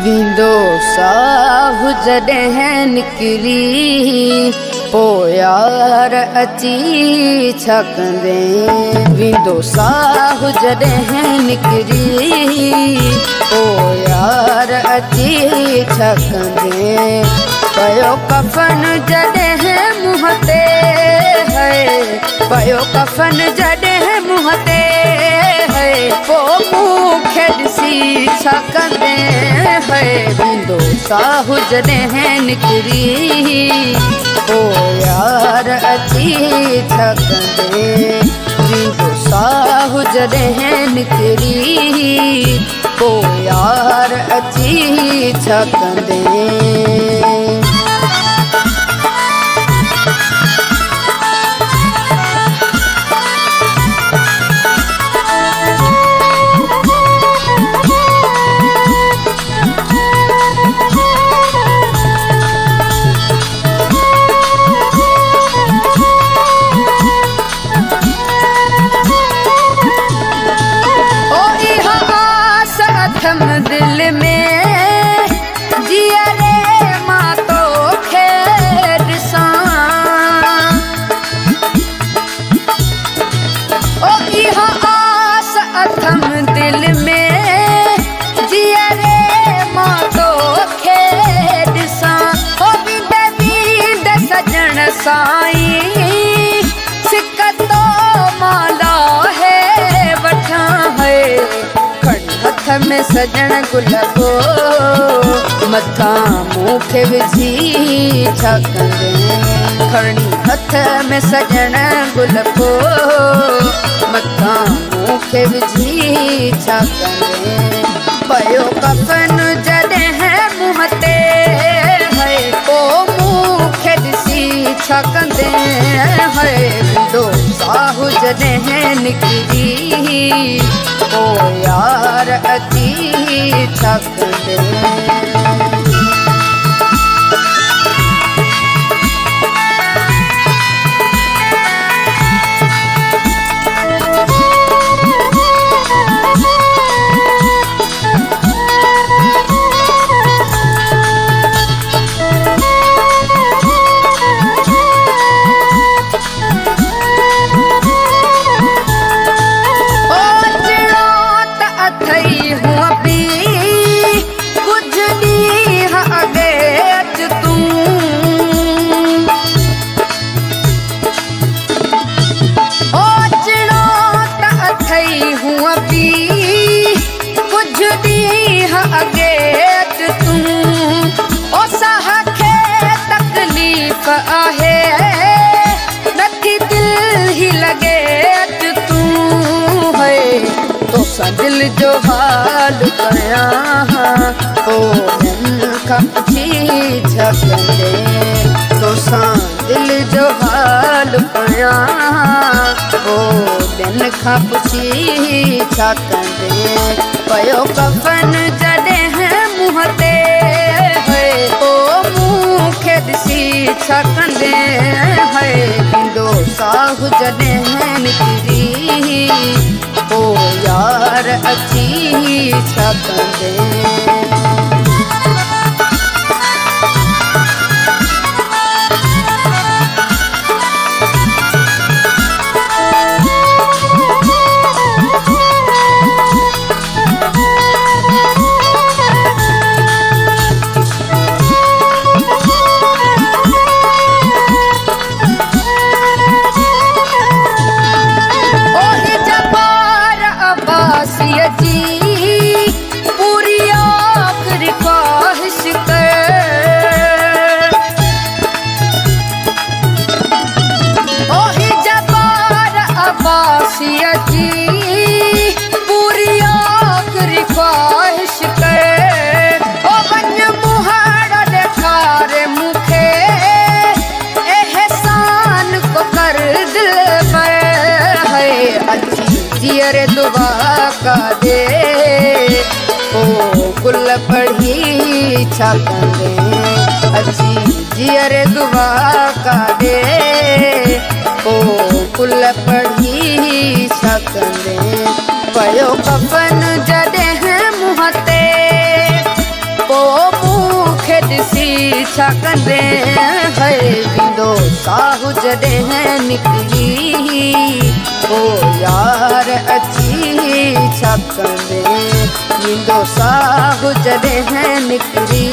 विंदो साहु जॾहिं निकिरी पोइ यार अची छा कंदे। विंदो साहु जॾहिं निकिरी पोइ यार अची छा कंदे। पयो कफन जॾहिं मुंहं ते है, पयो कफन जॾहिं मुंहं ते है, पोइ मूंखे ॾिसी छा कंदे है। विंदो साहु जॾहिं निकिरी पोइ यार अची छा कंदे। विंदो साहु जॾहिं निकिरी पोइ यार अची छा कंदे। दिल में जिया रे मां तोखे ॾिसां, ओ इहा आस अथम दिल में जिया रे मां तोखे ॾिसां। ओ बींदे बींदे सजण साईं सिक तो माला है वठां है। हथ में सजण गुल को मथा मूंखे विझी छा कंदे। खणी हथ में सजण गुल को मथा मूंखे विझी छा कंदे। पयो कफन जॾहिं मुंहं ते है, पोइ मूंखे ॾिसी छा कंदे है। विंदो साहु जॾहिं निकिरी पोइ यार अची छा कंदे। आहे नथी दिल ही लगे तू है। तोसां दिल जो हाल कयां ओ मन खां पुछी छा कंदे। तोसां दिल जो हाल कयां ओ मन खां पुछी छा कंदे। पयो कफन जॾहिं मुंहं ते है, ओ मूंखे ॾिसी छा कंदे है। विंदो साहु जॾहिं निकिरी पोइ यार अची छा कंदे। पूरी आखिरी ख्वाहिश कर, ओही जबार अब्बासिया जी पूरी आखिरी ख्वाहिश कर। ओ वञ मुहाड़ा ॾेखारे मूंखे एहसान को कर दिल पर है। अची जियर दुआ का दे ओ गुल पढ़ी छा कंदे। अची जियर दुआ का दे ओ गुल पढ़ी छा कंदे। पयो कफन जॾहिं मुंहं ते सी छकंदे है विंदो साहु जॾहिं निकरी ओ यार अची छकंदे विंदो साहु जॾहिं निकरी